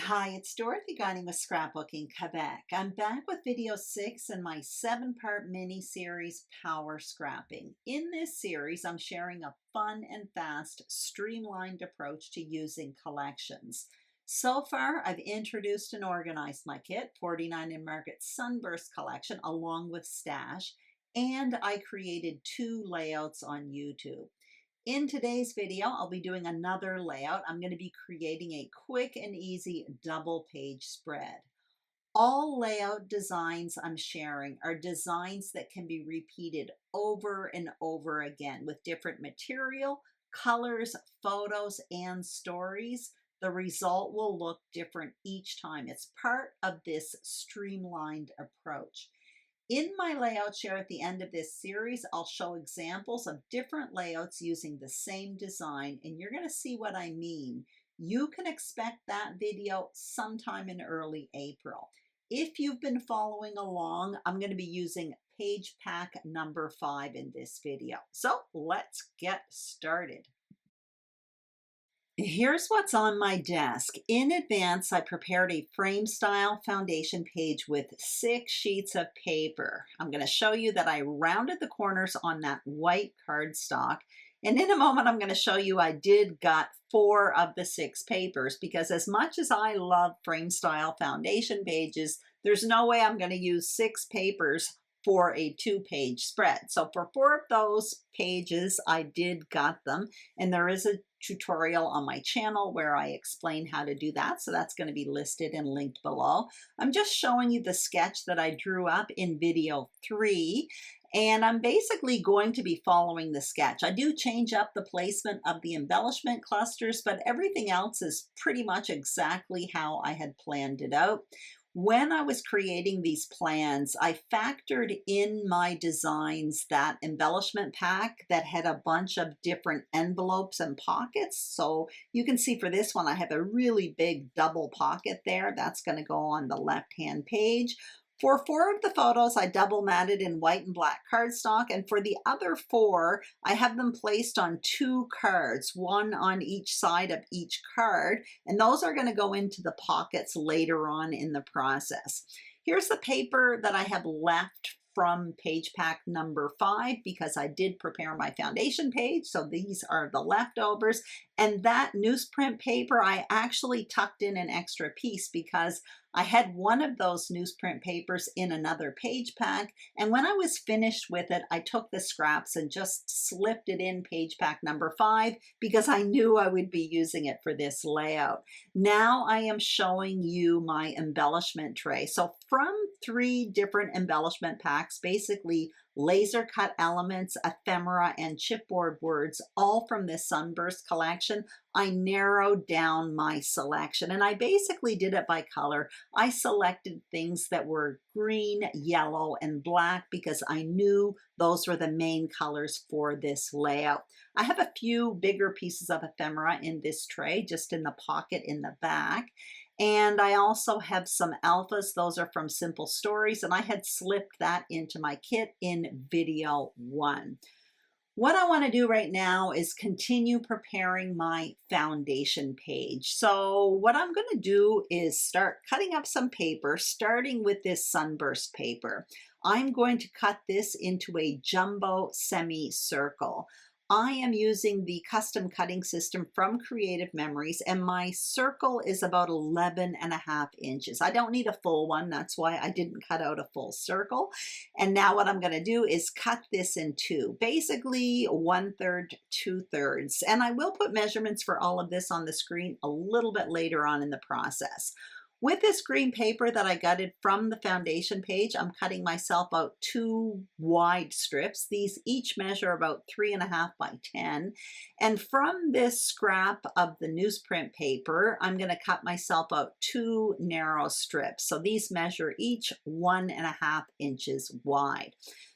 Hi, it's Dorothy Guinan with Scrapbooking Quebec. I'm back with video 6 in my 7-part mini-series, Power Scrapping. In this series, I'm sharing a fun and fast, streamlined approach to using collections. So far, I've introduced and organized my kit, 49 and Margaret Sunburst collection, along with Stash, and I created 2 layouts on YouTube. In today's video, I'll be doing another layout. I'm going to be creating a quick and easy double page spread. All layout designs I'm sharing are designs that can be repeated over and over again with different material, colors, photos, and stories. The result will look different each time. It's part of this streamlined approach. In my layout share at the end of this series, I'll show examples of different layouts using the same design, and you're going to see what I mean. You can expect that video sometime in early April. If you've been following along, I'm going to be using page pack number 5 in this video. So let's get started. Here's what's on my desk. In advance, I prepared a frame style foundation page with 6 sheets of paper. I'm going to show you that I rounded the corners on that white cardstock. And in a moment, I'm going to show you I did got 4 of the 6 papers because as much as I love frame style foundation pages, there's no way I'm going to use 6 papers for a 2-page spread. So for 4 of those pages, I did got them, and there is a tutorial on my channel where I explain how to do that. So that's going to be listed and linked below. I'm just showing you the sketch that I drew up in video 3. And I'm basically going to be following the sketch. I do change up the placement of the embellishment clusters, but everything else is pretty much exactly how I had planned it out. When I was creating these plans, I factored in my designs that embellishment pack that had a bunch of different envelopes and pockets. So you can see for this one, I have a really big double pocket there. That's going to go on the left-hand page. For 4 of the photos, I double matted in white and black cardstock, and for the other 4, I have them placed on 2 cards, one on each side of each card, and those are going to go into the pockets later on in the process. Here's the paper that I have left from page pack number 5 because I did prepare my foundation page, so these are the leftovers. And that newsprint paper, I actually tucked in an extra piece because I had one of those newsprint papers in another page pack, and when I was finished with it, I took the scraps and just slipped it in page pack number 5 because I knew I would be using it for this layout. Now I am showing you my embellishment tray. So from 3 different embellishment packs, basically laser cut elements, ephemera, and chipboard words, all from this Sunburst collection, I narrowed down my selection, and I basically did it by color. I selected things that were green, yellow, and black because I knew those were the main colors for this layout. I have a few bigger pieces of ephemera in this tray, just in the pocket in the back. And I also have some alphas. Those are from Simple Stories, and I had slipped that into my kit in video 1. What I want to do right now is continue preparing my foundation page. So what I'm going to do is start cutting up some paper, starting with this Sunburst paper. I'm going to cut this into a jumbo semicircle. I am using the custom cutting system from Creative Memories, and my circle is about 11.5 inches. I don't need a full one. That's why I didn't cut out a full circle. And now what I'm going to do is cut this in 2, basically 1/3, 2/3. And I will put measurements for all of this on the screen a little bit later on in the process. With this green paper that I gutted from the foundation page, I'm cutting myself out 2 wide strips. These each measure about 3.5 by 10. And from this scrap of the newsprint paper, I'm going to cut myself out 2 narrow strips. So these measure each 1.5 inches wide.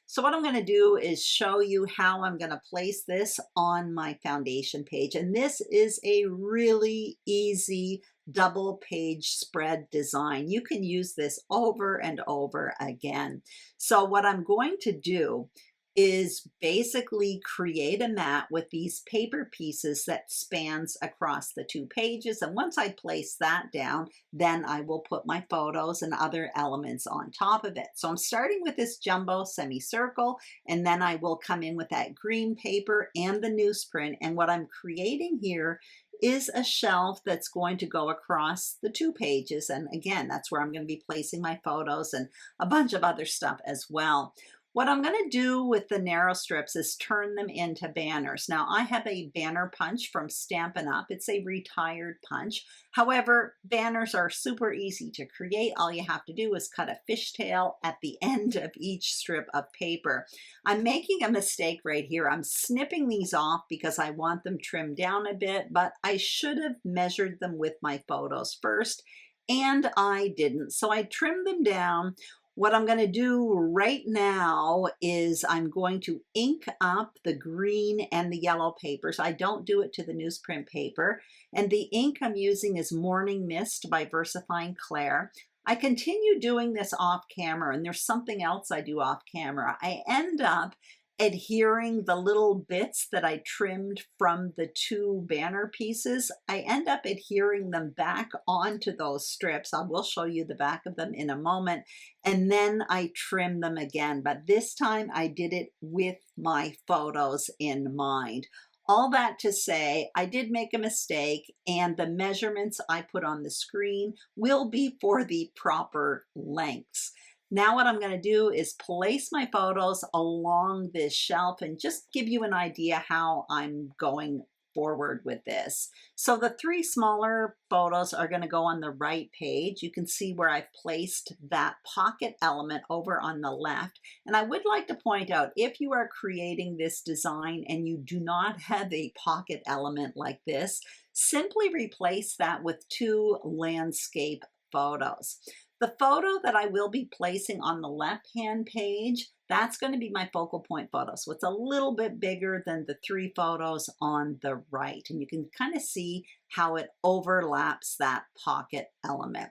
So what I'm going to do is show you how I'm going to place this on my foundation page. And this is a really easy double page spread design. You can use this over and over again. So what I'm going to do is basically create a mat with these paper pieces that spans across the two pages. And once I place that down, then I will put my photos and other elements on top of it. So I'm starting with this jumbo semicircle, and then I will come in with that green paper and the newsprint. And what I'm creating here is a shelf that's going to go across the two pages. And again, that's where I'm going to be placing my photos and a bunch of other stuff as well. What I'm going to do with the narrow strips is turn them into banners. Now, I have a banner punch from Stampin' Up. It's a retired punch. However, banners are super easy to create. All you have to do is cut a fishtail at the end of each strip of paper. I'm making a mistake right here. I'm snipping these off because I want them trimmed down a bit, but I should have measured them with my photos first, and I didn't. So I trimmed them down. What I'm going to do right now is I'm going to ink up the green and the yellow papers. I don't do it to the newsprint paper. And the ink I'm using is Morning Mist by VersaFine Claire. I continue doing this off camera, and there's something else I do off camera. I end up adhering the little bits that I trimmed from the two banner pieces. I end up adhering them back onto those strips. I will show you the back of them in a moment. And then I trim them again. But this time I did it with my photos in mind. All that to say, I did make a mistake, and the measurements I put on the screen will be for the proper lengths. Now what I'm going to do is place my photos along this shelf and just give you an idea how I'm going forward with this. So the three smaller photos are going to go on the right page. You can see where I've placed that pocket element over on the left. And I would like to point out, if you are creating this design and you do not have a pocket element like this, simply replace that with two landscape photos. The photo that I will be placing on the left-hand page, that's going to be my focal point photo. So it's a little bit bigger than the three photos on the right. And you can kind of see how it overlaps that pocket element.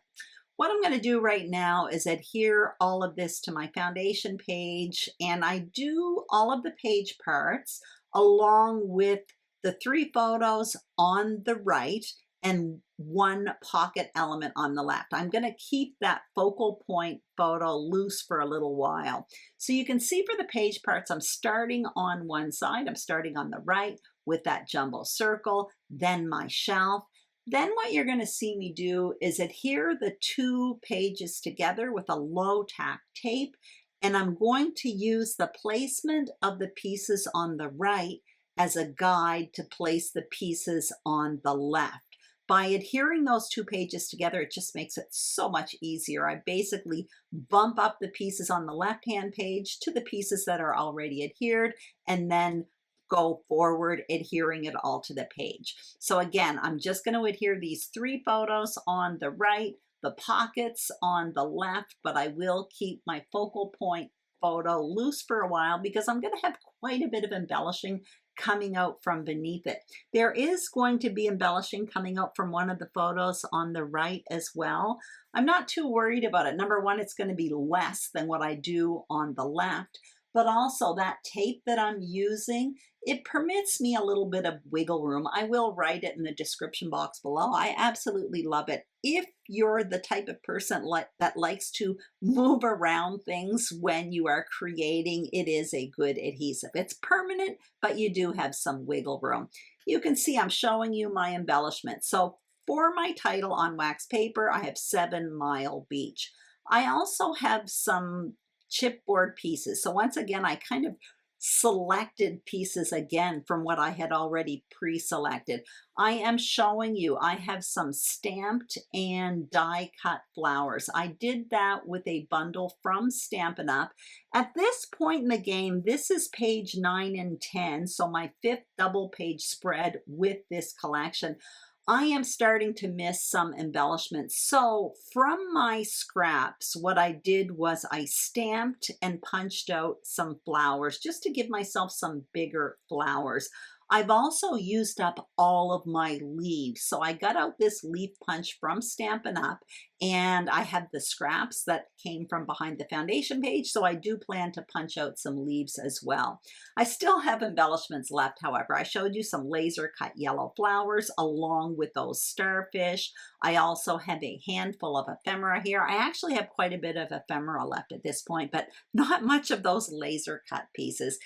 What I'm going to do right now is adhere all of this to my foundation page. And I do all of the page parts along with the three photos on the right and one pocket element on the left. I'm going to keep that focal point photo loose for a little while. So you can see for the page parts, I'm starting on one side. I'm starting on the right with that jumbo circle, then my shelf. Then what you're going to see me do is adhere the two pages together with a low tack tape. And I'm going to use the placement of the pieces on the right as a guide to place the pieces on the left. By adhering those two pages together, it just makes it so much easier. I basically bump up the pieces on the left-hand page to the pieces that are already adhered, and then go forward adhering it all to the page. So again, I'm just going to adhere these three photos on the right, the pockets on the left, but I will keep my focal point photo loose for a while because I'm going to have quite a bit of embellishing coming out from beneath it. There is going to be embellishing coming out from one of the photos on the right as well. I'm not too worried about it. Number one, it's going to be less than what I do on the left, but also that tape that I'm using, it permits me a little bit of wiggle room. I will write it in the description box below. I absolutely love it. If you're the type of person that likes to move around things when you are creating, it is a good adhesive. It's permanent, but you do have some wiggle room. You can see I'm showing you my embellishment. So for my title on wax paper, I have 7 Mile Beach. I also have some chipboard pieces. So once again, I kind of selected pieces again from what I had already pre-selected. I am showing you, I have some stamped and die cut flowers. I did that with a bundle from Stampin' Up. At this point in the game, this is page 9 and 10, so my 5th double page spread with this collection. I am starting to miss some embellishments. So from my scraps, what I did was I stamped and punched out some flowers just to give myself some bigger flowers. I've also used up all of my leaves. So I got out this leaf punch from Stampin' Up, and I have the scraps that came from behind the foundation page. So I do plan to punch out some leaves as well. I still have embellishments left, however. I showed you some laser cut yellow flowers along with those starfish. I also have a handful of ephemera here. I actually have quite a bit of ephemera left at this point, but not much of those laser cut pieces.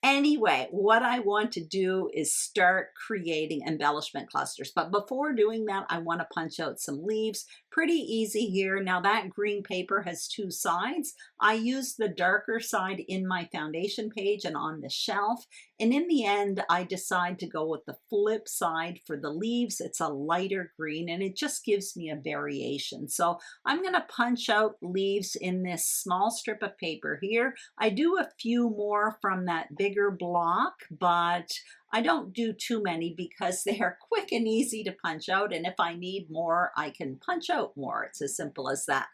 Anyway, what I want to do is start creating embellishment clusters. But before doing that, I want to punch out some leaves. Pretty easy here. Now that green paper has two sides. I use the darker side in my foundation page and on the shelf. And in the end, I decide to go with the flip side for the leaves. It's a lighter green and it just gives me a variation. So I'm going to punch out leaves in this small strip of paper here. I do a few more from that bigger block, but I don't do too many because they are quick and easy to punch out. And if I need more, I can punch out more. It's as simple as that.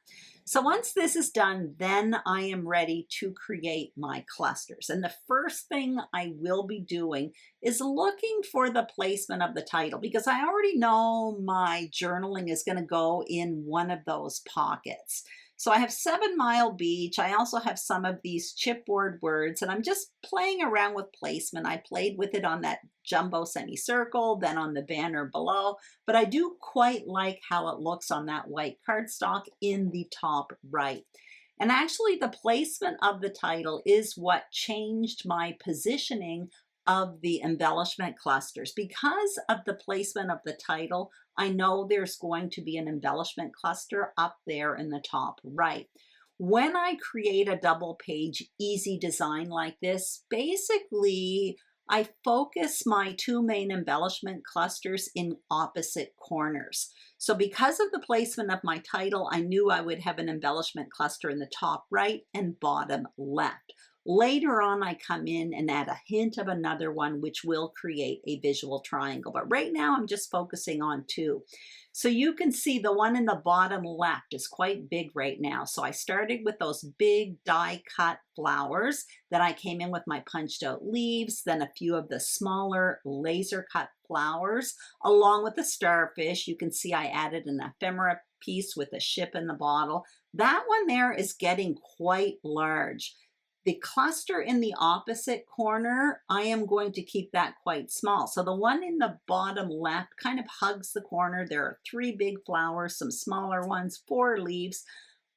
So once this is done, then I am ready to create my clusters. And the first thing I will be doing is looking for the placement of the title, because I already know my journaling is going to go in one of those pockets. So I have 7 Mile Beach. I also have some of these chipboard words, and I'm just playing around with placement. I played with it on that jumbo semicircle, then on the banner below, but I do quite like how it looks on that white cardstock in the top right. And actually the placement of the title is what changed my positioning of the embellishment clusters. Because of the placement of the title, I know there's going to be an embellishment cluster up there in the top right. When I create a double page easy design like this, basically I focus my 2 main embellishment clusters in opposite corners. So because of the placement of my title, I knew I would have an embellishment cluster in the top right and bottom left. Later on, I come in and add a hint of another one, which will create a visual triangle. But right now, I'm just focusing on 2. So you can see the one in the bottom left is quite big right now. So I started with those big die cut flowers. Then I came in with my punched out leaves, then a few of the smaller laser cut flowers, along with the starfish. You can see I added an ephemera piece with a ship in the bottle. That one there is getting quite large. The cluster in the opposite corner, I am going to keep that quite small. So the one in the bottom left kind of hugs the corner. There are 3 big flowers, some smaller ones, 4 leaves.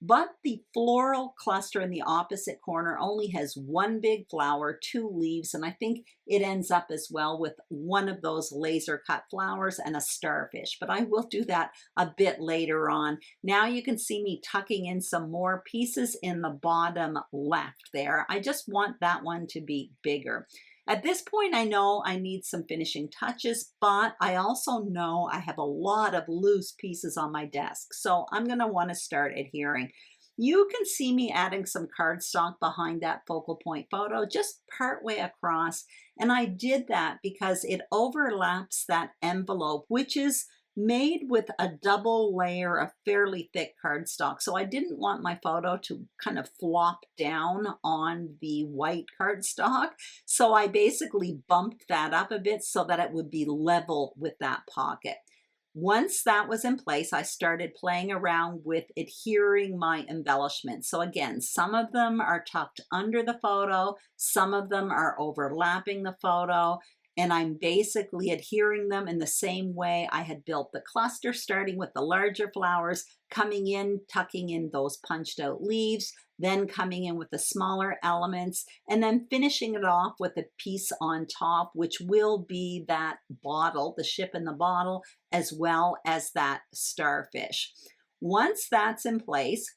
But the floral cluster in the opposite corner only has 1 big flower, 2 leaves, and I think it ends up as well with one of those laser cut flowers and a starfish. But I will do that a bit later on. Now you can see me tucking in some more pieces in the bottom left there. I just want that one to be bigger. At this point, I know I need some finishing touches, but I also know I have a lot of loose pieces on my desk, so I'm going to want to start adhering. You can see me adding some cardstock behind that focal point photo, just partway across, and I did that because it overlaps that envelope, which is made with a double layer of fairly thick cardstock. So I didn't want my photo to kind of flop down on the white cardstock. So I basically bumped that up a bit so that it would be level with that pocket. Once that was in place, I started playing around with adhering my embellishments. So again, some of them are tucked under the photo, some of them are overlapping the photo, and I'm basically adhering them in the same way I had built the cluster, starting with the larger flowers, coming in, tucking in those punched out leaves, then coming in with the smaller elements, and then finishing it off with a piece on top, which will be that bottle, the ship in the bottle, as well as that starfish. Once that's in place,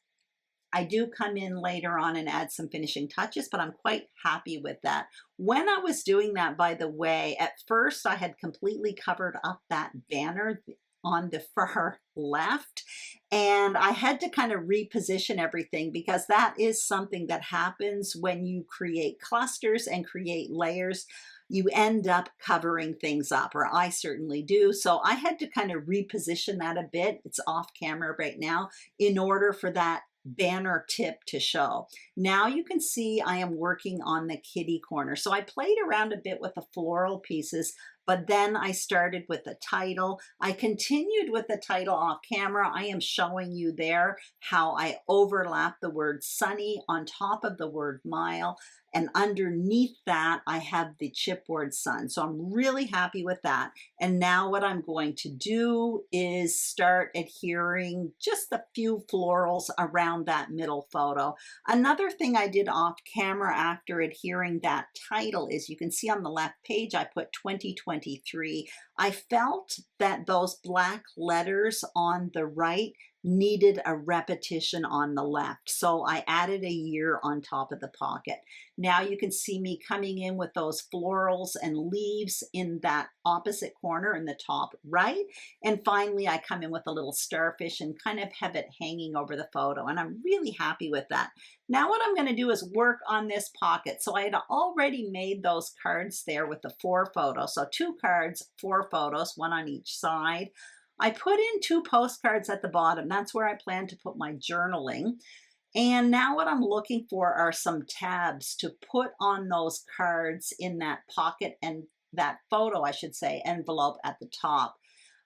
I do come in later on and add some finishing touches, but I'm quite happy with that. When I was doing that, by the way, at first I had completely covered up that banner on the far left, and I had to kind of reposition everything because that is something that happens when you create clusters and create layers. You end up covering things up, or I certainly do. So I had to kind of reposition that a bit. It's off camera right now in order for that banner tip to show. Now you can see I am working on the kitty corner. So I played around a bit with the floral pieces, but then I started with the title. I continued with the title off camera. I am showing you there how I overlap the word sunny on top of the word mile. And underneath that, I have the chipboard sun. So I'm really happy with that. And now what I'm going to do is start adhering just a few florals around that middle photo. Another thing I did off camera after adhering that title is, you can see on the left page, I put 2023. I felt that those black letters on the right needed a repetition on the left. So I added a year on top of the pocket. Now you can see me coming in with those florals and leaves in that opposite corner in the top right. And finally, I come in with a little starfish and kind of have it hanging over the photo. And I'm really happy with that. Now what I'm going to do is work on this pocket. So I had already made those cards there with the 4 photos. So 2 cards, 4 photos, 1 on each side. I put in 2 postcards at the bottom. That's where I plan to put my journaling. And now what I'm looking for are some tabs to put on those cards in that pocket and that photo, I should say, envelope at the top.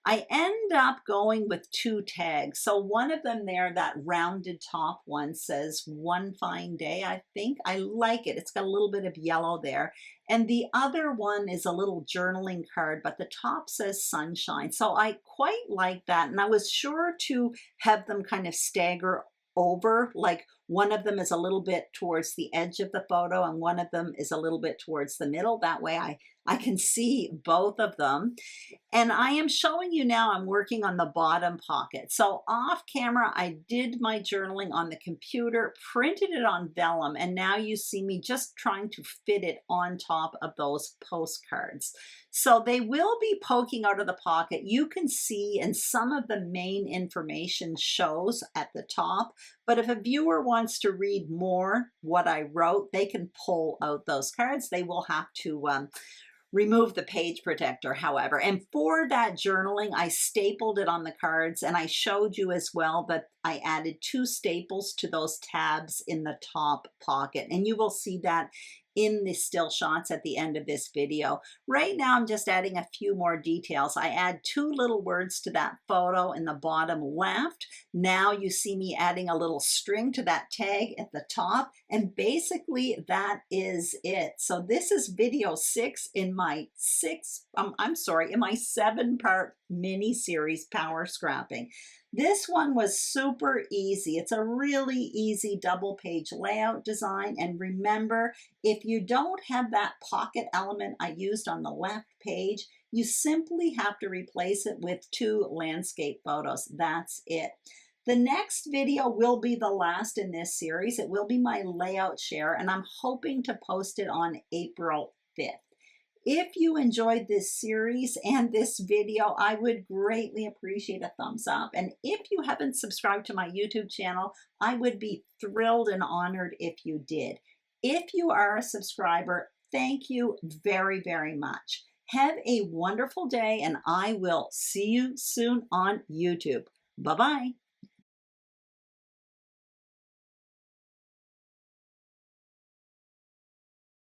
I end up going with 2 tags. So one of them there, that rounded top one, says "One Fine Day," I think. I like it. It's got a little bit of yellow there. And the other one is a little journaling card, but the top says "Sunshine." So I quite like that. And I was sure to have them kind of stagger over, like one of them is a little bit towards the edge of the photo and one of them is a little bit towards the middle. That way I can see both of them. And I am showing you now I'm working on the bottom pocket. So off camera, I did my journaling on the computer, printed it on vellum, and now you see me just trying to fit it on top of those postcards. So they will be poking out of the pocket. You can see, and some of the main information shows at the top, but if a viewer wants to read more what I wrote, they can pull out those cards. They will have to remove the page protector, however. And for that journaling, I stapled it on the cards, and I showed you as well that I added 2 staples to those tabs in the top pocket. And you will see that in the still shots at the end of this video. Right now, I'm just adding a few more details. I add 2 little words to that photo in the bottom left. Now you see me adding a little string to that tag at the top, and basically that is it. So this is video 6 in my 7-part mini series, Power Scrapping. This one was super easy. It's a really easy double page layout design. And remember, if you don't have that pocket element I used on the left page, you simply have to replace it with 2 landscape photos. That's it. The next video will be the last in this series. It will be my layout share, and I'm hoping to post it on April 5th. If you enjoyed this series and this video, I would greatly appreciate a thumbs up. And if you haven't subscribed to my YouTube channel, I would be thrilled and honored if you did. If you are a subscriber, thank you very, very much. Have a wonderful day, and I will see you soon on YouTube. Bye-bye.